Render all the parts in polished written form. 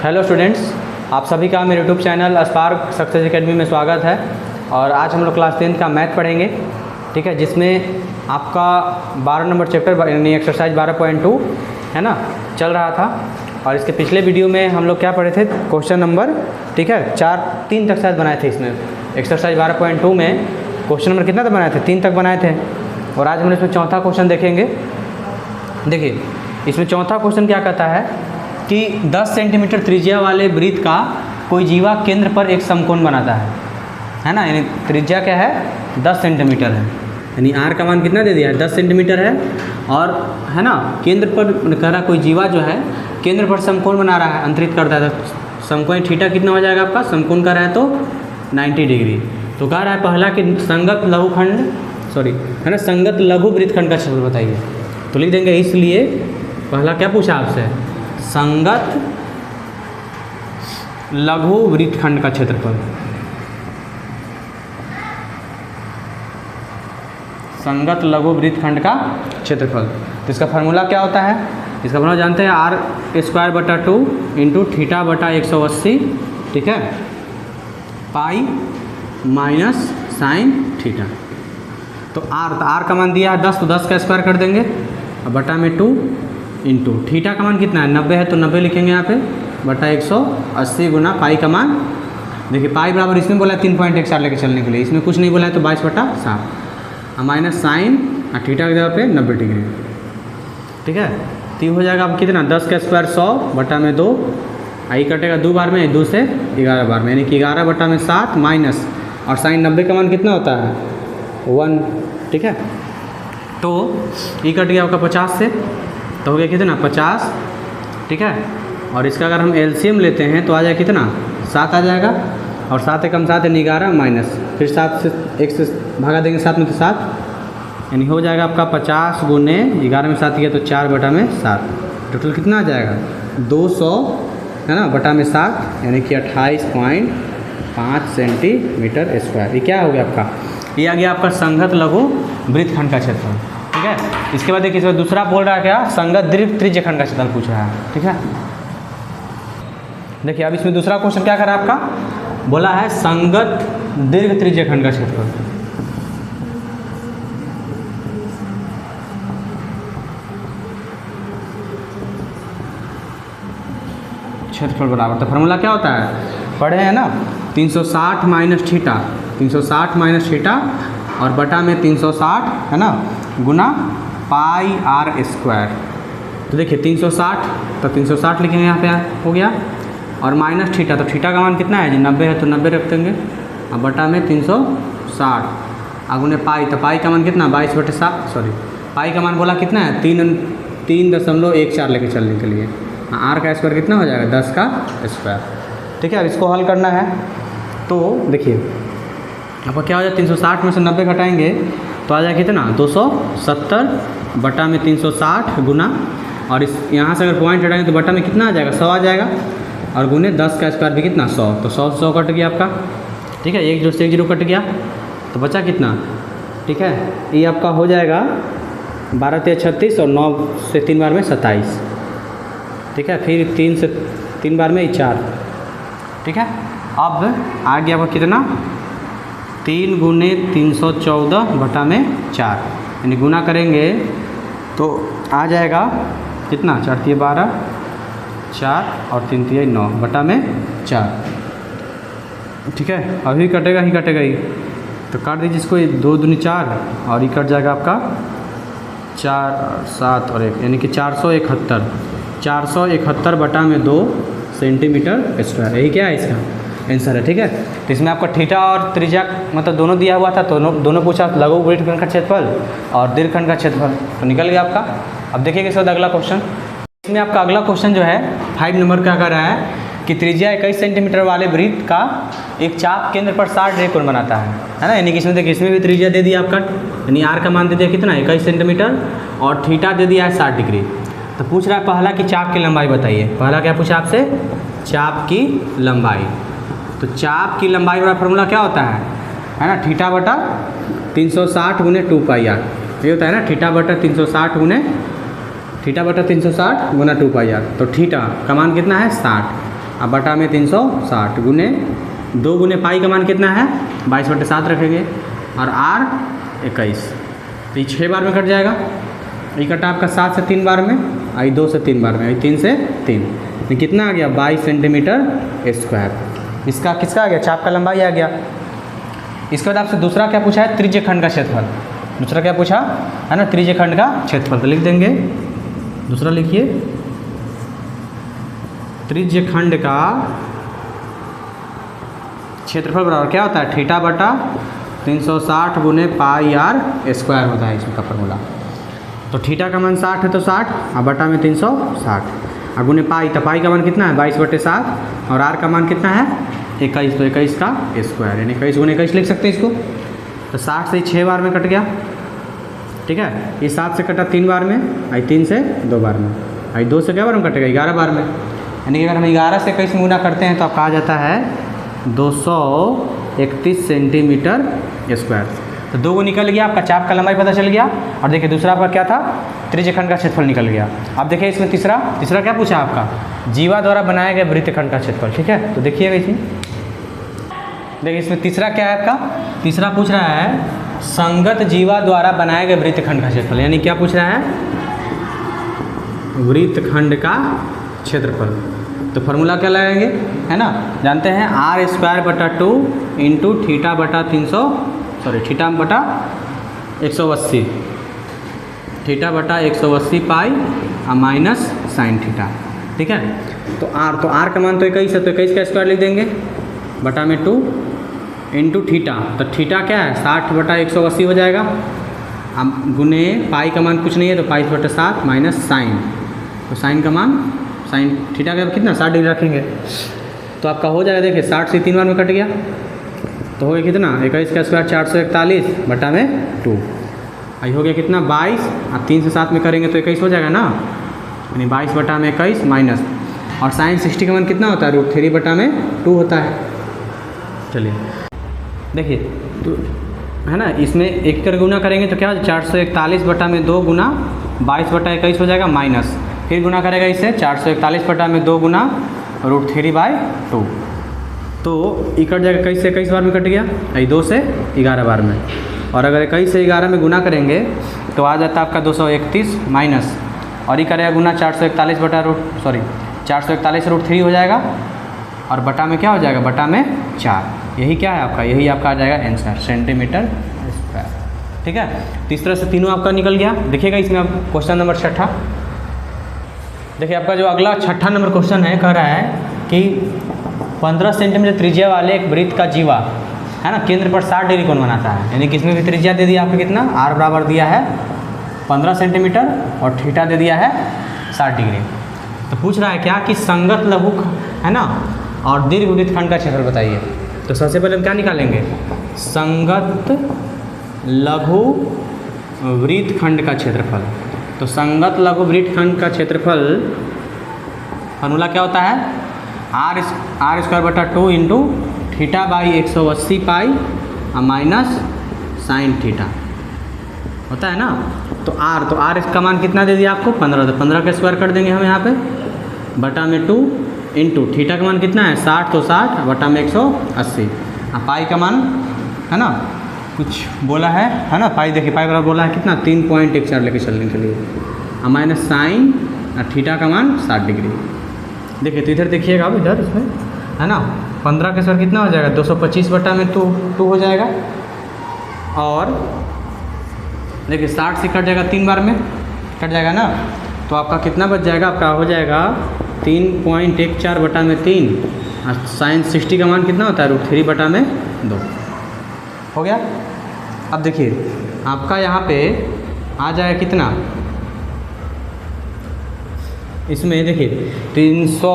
Hello students, आप सभी का मेरे YouTube channel spark success academy में स्वागत है। और आज हम लोग क्लास 10 का मैथ पढ़ेंगे, ठीक है, जिसमें आपका 12 नंबर चैप्टर यानी एक्सरसाइज 12.2 है ना चल रहा था। और इसके पिछले वीडियो में हम लोग क्या पढ़े थे, क्वेश्चन नंबर, ठीक है, 3 तक शायद बनाए थे। इसमें एक्सरसाइज 12.2 में क्वेश्चन नंबर कितना तक बनाए थे, 3 तक बनाए थे। और आज हम इसमें चौथा क्वेश्चन देखेंगे। देखिए, इसमें चौथा क्वेश्चन क्या कहता है कि 10 सेंटीमीटर त्रिज्या वाले वृत्त का कोई जीवा केंद्र पर एक समकोण बनाता है ना। यानी त्रिज्या क्या है, 10 सेंटीमीटर है, यानी आर का मान कितना दे दिया है, 10 सेंटीमीटर है। और है ना, केंद्र पर कह रहा कोई जीवा जो है केंद्र पर समकोण बना रहा है, अंतरित करता है। तो समकोण थीटा कितना हो जाएगा आपका, समकोण का रहा है तो 90 डिग्री। तो कह रहा है पहला कि संगत लघुखंड है ना, संगत लघु वृत्तखंड का क्षेत्रफल बताइए। तो लिख देंगे, इसलिए पहला क्या पूछा आपसे, संगत लघु वृत्तखंड का क्षेत्रफल। संगत लघु वृत्तखंड का क्षेत्रफल, तो इसका फार्मूला क्या होता है, इसका फार्मूला जानते हैं, r²/2 इंटू थीटा बटा 180, ठीक है, पाई माइनस साइन थीटा। तो r का मान दिया है 10, तो 10 का स्क्वायर कर देंगे, और बटा में 2 इंटू थीटा का मान कितना है, 90 है, तो 90 लिखेंगे यहाँ पे, बटा 180 गुना पाई का मान। देखिए पाई बराबर इसमें बोला है 3.14 लेके चलने के लिए, इसमें कुछ नहीं बोला है, तो 22/7 माइनस साइन और थीटा की जगह पे 90 डिग्री, ठीक है। तो ये हो जाएगा अब कितना, 10 का स्क्वायर 100 बटा में 2, आई कटेगा 2 बार में, 2 से 11 बार में, यानी कि 11 बटा में 7 माइनस, और साइन 90 का मान कितना होता है 1, ठीक है। तो ये कट गया आपका 50 से, तो हो गया कितना 50, ठीक है। और इसका अगर हम एलसीएम लेते हैं तो आ जाएगा कितना, 7 आ जाएगा, और 7 एकम 7 यानी 11 माइनस, फिर 7 से 1 से भागा देंगे 7 में, तो 7, यानी हो जाएगा आपका 50 गुने 11 में 7 किया तो 4 बटा में 7, टोटल कितना आ जाएगा 200 है ना, बटा में 7, यानी कि 28.5 सेंटीमीटर स्क्वायर। ये क्या हो गया आपका, ये आ गया आपका संगत लघु वृत्तखंड का क्षेत्रफल, ठीक है। इसके बाद देखिए, इसमें दूसरा बोल रहा है क्या, संगत दीर्घ त्रिज्यखंड का क्षेत्रफल पूछ रहा है, ठीक है। देखिए अब इसमें दूसरा क्वेश्चन क्या कर रहा है आपका, बोला है संगत दीर्घ त्रिज्यखंड का क्षेत्रफल। क्षेत्रफल बराबर, तो फार्मूला क्या होता है, पढ़े हैं ना, 360 माइनस थीटा, 360 माइनस थीटा और बटा में 360 है ना, गुना पाई आर स्क्वायर। तो देखिए 360, तो 360 लिखेंगे यहाँ पे, हो गया, और माइनस थीटा, तो थीटा का मान कितना है जी 90 है, तो 90 रख देंगे, और बटा में 360 आगुने पाई, तो पाई का मान कितना 22/7, पाई का मान बोला कितना है 3.14 लेके चलने के लिए, आर का स्क्वायर कितना हो जाएगा 10 का स्क्वायर, ठीक है। अब इसको हल करना है, तो देखिए आपका क्या हो जाए, 360 में से 90 घटाएंगे तो आ जाएगा कितना 270 बटा में 360 गुना, और इस यहाँ से अगर पॉइंट हटाएंगे तो बटा में कितना आ जाएगा 100 आ जाएगा, और गुने 10 का स्क्वायर भी कितना 100, तो 100 कट गया आपका, ठीक है, 1 से 1 0 कट गया, तो बचा कितना, ठीक है, ये आपका हो जाएगा 12 × 36 और 9 से 3 बार में 27, ठीक है, फिर 3 से 3 बार में 4, ठीक है। अब आ गया आपका कितना 3 गुने 314 बटा में 4, यानी गुना करेंगे तो आ जाएगा कितना, 4 × 3 = 12, 4 और 3 × 3 = 9 बटा में 4, ठीक है। अभी कटेगा ही कटेगा ही, तो काट दीजिए इसको, 2 दूनी 4 और ये कट जाएगा आपका 4 7 और 1, यानी कि 471 बटा में 2 सेंटीमीटर स्क्वायर। यही क्या है इसका आंसर है, ठीक है। तो इसमें आपका थीटा और त्रिज्या मतलब दोनों दिया हुआ था, तो दोनों पूछा, लघु वृत्तखंड का क्षेत्रफल और दीर्घखंड का क्षेत्रफल, तो निकल गया आपका। अब देखिए इसके बाद अगला क्वेश्चन, इसमें आपका अगला क्वेश्चन जो है 5 नंबर का कह रहा है कि त्रिज्या 21 सेंटीमीटर वाले वृत्त का एक चाप केंद्र पर 60 डिग्री कोण बनाता है ना। यानी कि इसमें देखिए, इसमें भी त्रिज्या दे दिया आपका, यानी आर का मान दे दिया कितना 21 सेंटीमीटर और थीटा दे दिया है 60 डिग्री। तो पूछ रहा है पहला कि चाप की लंबाई बताइए। पहला क्या पूछा आपसे, चाप की लंबाई। तो चाप की लंबाई वाला फार्मूला क्या होता है ना, थीटा बटा 360 गुने 2πr, ये होता है ना, थीटा बटा 360 गुना 2πr। तो थीटा का मान कितना है 60, और बटा में 360 गुने 2 गुने पाई का मान कितना है 22/7 रखेंगे और आर 21, तो ये 6 बार में कट जाएगा। ये कटा आपका 7 से 3 बार में, आई 2 से 3 बार में, आई 3 से 3, तो कितना आ गया 22 सेंटीमीटर स्क्वायर। इसका किसका आ गया, चाप का लंबाई आ गया। इसके बाद आपसे दूसरा क्या पूछा है, त्रिज्य खंड का क्षेत्रफल। दूसरा क्या पूछा है ना, त्रिज्य खंड का क्षेत्रफल, तो लिख देंगे। दूसरा लिखिए, त्रिज्य खंड का क्षेत्रफल बराबर क्या होता है, थीटा बटा 360 गुने पाई आर स्क्वायर होता है इसका फॉर्मूला। तो थीटा का मान 60 है तो 60 और बटा में 360 और गुने पाई, तो पाई का मान कितना है 22/7 और आर का मान कितना है 21, तो 21 का स्क्वायर, यानी 21 गुने 21 लिख सकते हैं इसको। तो 60 से 6 बार में कट गया, ठीक है। ये 7 से कटा 3 बार में, आई 3 से 2 बार में, आई 2 से क्या बार में कटेगा 11 बार में, यानी कि अगर हम 11 से 21 में गुना करते हैं तो आपका आ जाता है 231 सेंटीमीटर स्क्वायर। तो 2 को निकल गया, आपका चाप का लंबाई पता चल गया। और देखिए दूसरा आपका क्या था, त्रिज्य खंड का क्षेत्रफल निकल गया। अब देखिए इसमें तीसरा क्या पूछा आपका, जीवा द्वारा बनाए गए वृत्तखंड का क्षेत्रफल, ठीक है। तो देखिएगा इसमें, देखिए इसमें तीसरा क्या है आपका, तीसरा पूछ रहा है संगत जीवा द्वारा बनाए गए वृत्तखंड का क्षेत्रफल, यानी क्या पूछ रहा है, वृत्तखंड का क्षेत्रफल। तो फॉर्मूला क्या लगाएंगे, है ना, जानते हैं r²/2 इंटू थीटा बटा 180, थीटा बटा 180 पाई माइनस साइन थीटा, ठीक है। तो r का मान तो 21 है, तो 21 का स्क्वायर लिख देंगे बटा में 2 इंटू थीटा, तो थीटा क्या है 60/180 हो जाएगा, अब गुने पाई का मान कुछ नहीं है तो 22/7 माइनस साइन, तो साइन का मान, साइन थीटा का कितना 60 डिग्री रखेंगे, तो आपका हो जाएगा। देखिए 60 से 3 बार में कट गया, तो हो गया कितना 21 का स्क्वायर 441 बटा में 2, आई हो गया कितना 22, अब 3 से 7 में करेंगे तो 21 हो जाएगा ना, यानी 22 बटा में 21 माइनस, और साइन 60 का मान कितना होता है √3 बटा में 2 होता है। चलिए देखिए, तो है ना, इसमें एक कर गुना करेंगे तो क्या 441 बटा में 2 गुना 22/21 हो जाएगा माइनस, फिर गुना करेगा इसे 441 बटा में 2 गुना √3/2, तो ये कट जाएगा 21 से 21 बार में कट गया, आई 2 से 11 बार में, और अगर 21 से 11 में गुना करेंगे तो आ जाता है आपका 231 माइनस, और ये करेगा गुना 441 √3 हो जाएगा, और बटा में क्या हो जाएगा, बटा में 4, यही क्या है आपका, यही आपका आ जाएगा आंसर सेंटीमीटर स्क्वायर, ठीक है। तीसरा से तीनों आपका निकल गया। देखिएगा इसमें अब क्वेश्चन नंबर 6, देखिए आपका जो अगला 6 नंबर क्वेश्चन है, कह रहा है कि 15 सेंटीमीटर त्रिज्या वाले एक वृत्त का जीवा, है ना, केंद्र पर 60 डिग्री कोण बनाता है, यानी कि इसमें भी त्रिज्या दे दिया आपको कितना, r बराबर दिया है 15 सेंटीमीटर और थीटा दे दिया है 60 डिग्री। तो पूछ रहा है क्या कि संगत लघु, है ना, और दीर्घ वृत्तखंड का क्षेत्रफल बताइए। तो सबसे पहले हम क्या निकालेंगे, संगत लघु वृत्तखंड का क्षेत्रफल। तो संगत लघु वृत्तखंड का क्षेत्रफल फॉर्मूला क्या होता है, r²/2 into theta by 180 pi minus sine theta होता है ना। तो r इसका मान कितना दे दिया आपको 15, तो 15 का स्क्वायर कर देंगे हम यहाँ पे, बटा में 2 इंटू थीटा का मान कितना है 60, तो 60 बटा में 180, पाई का मान है ना कुछ बोला है ना, पाई देखिए पाई बराबर बोला है कितना 3.14 लेके चलने के लिए, माइनस साइन और थीटा का मान 60 डिग्री। देखिए तो इधर देखिएगा अब, इधर इसमें है ना 15 के स्क्वायर कितना हो जाएगा 225 बटा में 2 हो जाएगा, और देखिए 60 से कट जाएगा 3 बार में कट जाएगा ना, तो आपका कितना बच जाएगा, आपका हो जाएगा 3.14 बटा में 3, और साइन 60 का मान कितना होता है √3 बटा में 2 हो गया। अब देखिए आपका यहाँ पे आ जाएगा कितना, इसमें देखिए 300,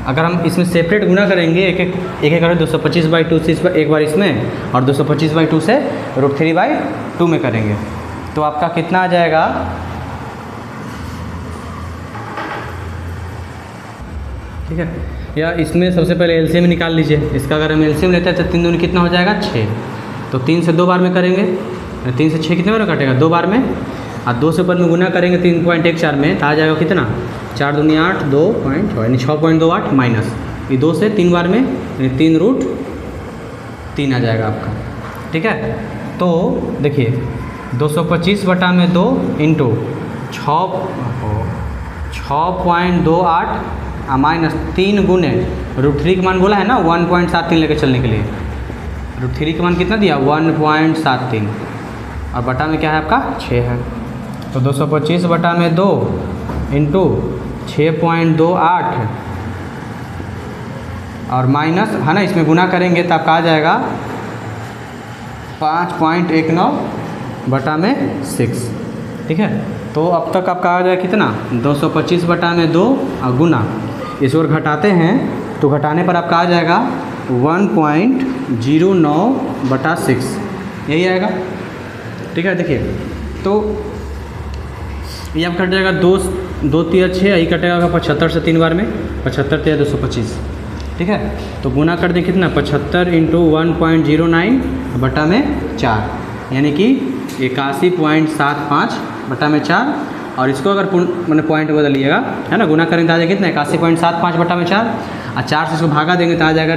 अगर हम इसमें सेपरेट गुना करेंगे एक करें 225/2 से एक बार इसमें, और 225/2 से √3/2 में करेंगे, तो आपका कितना आ जाएगा, ठीक है। या इसमें सबसे पहले एलसीएम निकाल लीजिए, इसका अगर हम एलसीएम लेते हैं तो 3 दूनी कितना हो जाएगा 6, तो 3 से 2 बार में करेंगे, 3 से 6 कितने बार कटेगा 2 बार में, और 2 से ऊपर में गुना करेंगे 3.14 में, तो आ जाएगा कितना 4 दूनी 8, 2.6 यानी 6.28 माइनस ये 2 से 3 बार में यानी 3√3 आ जाएगा आपका। ठीक है, तो देखिए 225/2 इंटू 6.28 माइनस 3 गुने √3 का मान बोला है ना 1.73 लेकर चलने के लिए। √3 का मान कितना दिया 1.73 और बटा में क्या है आपका 6 है। तो 225/2 इंटू 6.28 और माइनस है ना, इसमें गुना करेंगे तो आपका आ जाएगा 5.19/6। ठीक है, तो अब तक आपका आ जाएगा कितना 225/2 और गुना इस ओर घटाते हैं तो घटाने पर आपका आ जाएगा 1.09/6 यही आएगा। ठीक है, देखिए तो ये अब कट जाएगा 2 3 6 यही कटेगा 75 से 3 बार में 75 3 225। ठीक है, तो गुना कर दें कितना 75 इंटू 1.09/4 यानी कि 81.75/4 और इसको अगर मैंने पॉइंट बदलिएगा है ना, गुना करेंगे तो आ जाएगा कितना 81.75/4 और 4 से इसको भागा देंगे तो आ जाएगा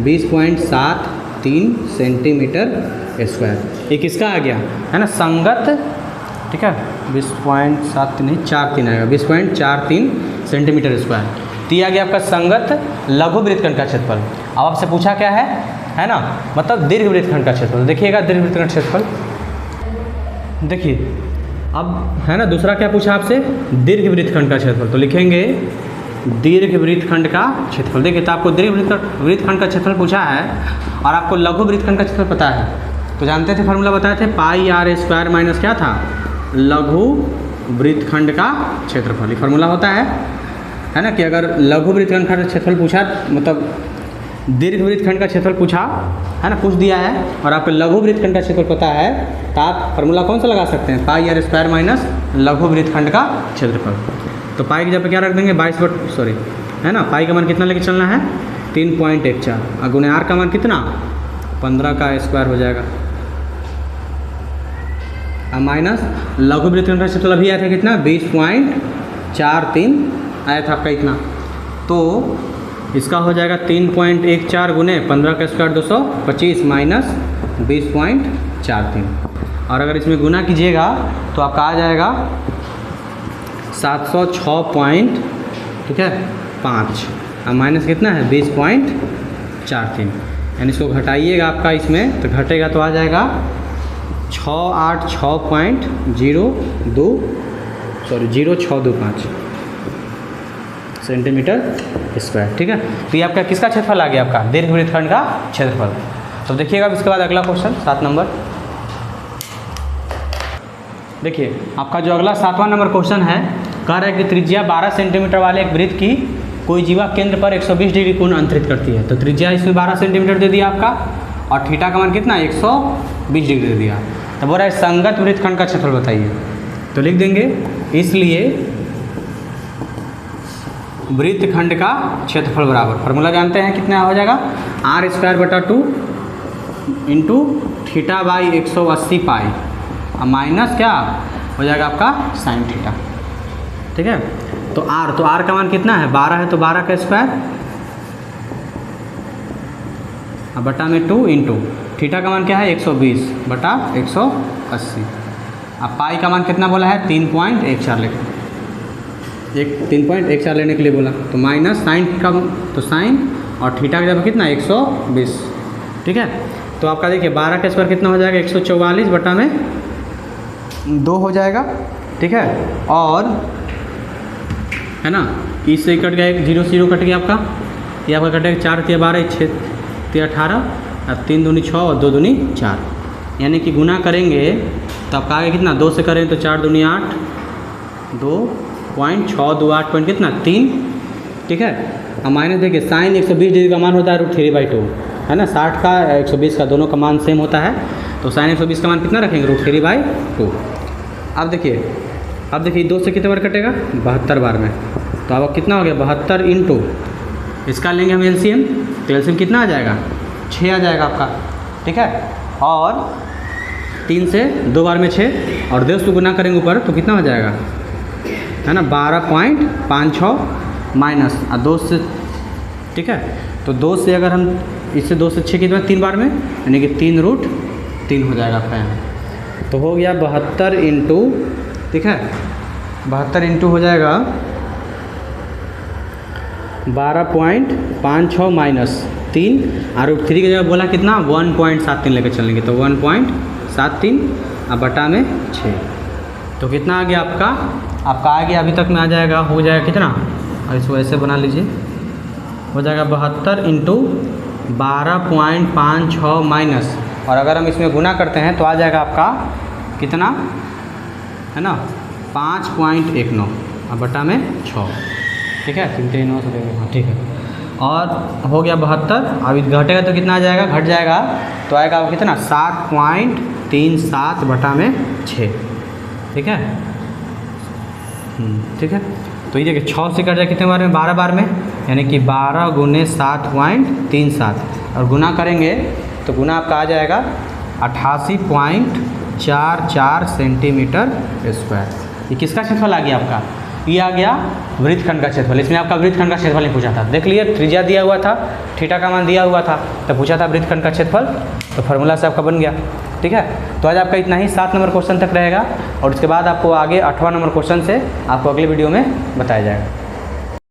20.73 सेंटीमीटर स्क्वायर। ये किसका आ गया है ना संगत। ठीक है, 20.73 नहीं 43 आएगा 20.43 सेंटीमीटर स्क्वायर। तो ये आ गया आपका संगत लघु वृत्तखंड का क्षेत्रफल। अब आपसे पूछा क्या है ना, मतलब दीर्घ वृत्तखंड का क्षेत्रफल। देखिएगा दीर्घ वृत्तखंड क्षेत्रफल, देखिए अब है ना दूसरा क्या पूछा आपसे दीर्घ वृत्तखंड का क्षेत्रफल। तो लिखेंगे दीर्घ वृत्तखंड का क्षेत्रफल। देखिए तो आपको दीर्घ वृत्तखंड का क्षेत्रफल पूछा है और आपको लघु वृत्तखंड का क्षेत्रफल पता है तो जानते थे, फार्मूला बताए थे πr² माइनस क्या था लघु वृत्तखंड का क्षेत्रफल। ये फार्मूला होता है ना कि अगर लघु वृत्तखंड का क्षेत्रफल पूछा मतलब दीर्घ वृत्तखंड का क्षेत्रफल पूछा है ना, पूछ दिया है और आपको लघु वृत्तखंड का क्षेत्रफल पता है तो आप फार्मूला कौन सा लगा सकते हैं πr² माइनस लघु वृत्तखंड का क्षेत्रफल। तो पाई की जगह क्या रख देंगे 22 है ना, पाई का मान कितना लेके चलना है 3.14 और गुणे r का मान कितना 15 का स्क्वायर हो जाएगा और माइनस लघु वृत्तखंड का क्षेत्रफल अभी आया था कितना 20.43 आया था आपका इतना। तो इसका हो जाएगा 3.14 गुने 15 का स्क्वायर 225 माइनस 20.43 और अगर इसमें गुना कीजिएगा तो आपका आ जाएगा 706 ठीक है 5 और माइनस कितना है 20.43 यानी इसको घटाइएगा आपका इसमें तो घटेगा तो आ जाएगा 0625 सेंटीमीटर स्क्वायर। ठीक है, तो ये आपका किसका क्षेत्रफल आ गया आपका दीर्घ वृत्तखंड का क्षेत्रफल। तो देखिएगा इसके बाद अगला क्वेश्चन 7 नंबर। देखिए आपका जो अगला 7वां नंबर क्वेश्चन है कह रहा है कि त्रिज्या 12 सेंटीमीटर वाले एक वृत्त की कोई जीवा केंद्र पर 120 डिग्री कोण अंतरित करती है। तो त्रिज्या इसमें 12 सेंटीमीटर दे दिया आपका और थीटा का मान कितना 120 डिग्री दे दिया। तो बोल रहा है संगत वृत्तखंड का क्षेत्रफल बताइए। तो लिख देंगे इसलिए वृत्तखंड का क्षेत्रफल बराबर फार्मूला जानते हैं कितना हो जाएगा r²/2 इंटू थीटा बाई 180 पाई और माइनस क्या हो जाएगा आपका साइन थीटा। ठीक है, तो r का मान कितना है 12 है तो 12 का स्क्वायर और बटा में 2 इंटू थीटा का मान क्या है 120/180 अब पाई का मान कितना बोला है 3.14 लेकर 3.14 लेने के लिए बोला तो माइनस साइन का तो साइन और थीटा का जब कितना 120। ठीक है, तो आपका देखिए 12 का स्क्वायर कितना हो जाएगा 144/2 हो जाएगा। ठीक है, और है ना इससे कट गया 0 कट गया आपका ये आपका कटेगा 4 × 12 6 × 18 और 3 दूनी 6 और 2 दूनी 4 यानी कि गुना करेंगे तो आपका आगे कितना 2 से करें तो 4 दूनी 8 2.628 पॉइंट कितना 3। ठीक है, और माइनस देखिए साइन 120 डिग्री का मान होता है √3/2 है ना, 60 का 120 का दोनों का मान सेम होता है तो साइन 120 का मान कितना रखेंगे √3/2। अब देखिए 2 से कितने बार कटेगा 72 बार में तो अब कितना हो गया 72 इंटू इसका लेंगे हम एलसीएम तो एलसीएम कितना आ जाएगा 6 आ जाएगा आपका। ठीक है, और 3 से 2 बार में 6 और 2 से गुना करेंगे ऊपर तो कितना हो जाएगा है ना 12.56 माइनस 2 से, ठीक है। तो 2 से अगर हम इससे 2 से 6 कितना 3 बार में, यानी कि 3√3 हो जाएगा आपका यहाँ। तो हो गया 72 इंटू, ठीक है 72 इंटू हो जाएगा 12.56 माइनस 3 और √3 की जगह बोला कितना 1.73 लेकर चलेंगे, तो 1.73 और बटा में 6। तो कितना आ गया आपका आ गया अभी तक में आ जाएगा, हो जाएगा कितना, और इसको ऐसे बना लीजिए, हो जाएगा 72 इंटू 12.56 माइनस, और अगर हम इसमें गुना करते हैं तो आ जाएगा आपका कितना, है ना 5.19 और बटा में 6, ठीक है 3 से देंगे, हाँ ठीक है। और हो गया 72, अभी घटेगा तो कितना आ जाएगा, घट जाएगा तो आएगा कितना 7.37 बटा में 6, ठीक है। ठीक है, तो ये देखिए 6 से कट जाए कितने बार में, 12 बार में, यानी कि 12 गुने 7.37 और गुना करेंगे तो गुना आपका आ जाएगा 88.44 सेंटीमीटर स्क्वायर। ये किसका क्षेत्रफल आ गया आपका, ये आ गया वृत्तखंड का क्षेत्रफल। इसमें आपका वृत्तखंड का क्षेत्रफल नहीं पूछा था, देख लिए त्रिज्या दिया हुआ था, थीटा का मान दिया हुआ था, तो पूछा था वृत्तखंड का क्षेत्रफल, तो फार्मूला से आपका बन गया, ठीक है। तो आज आपका इतना ही 7 नंबर क्वेश्चन तक रहेगा, और उसके बाद आपको आगे 8वां नंबर क्वेश्चन से आपको अगले वीडियो में बताया जाएगा।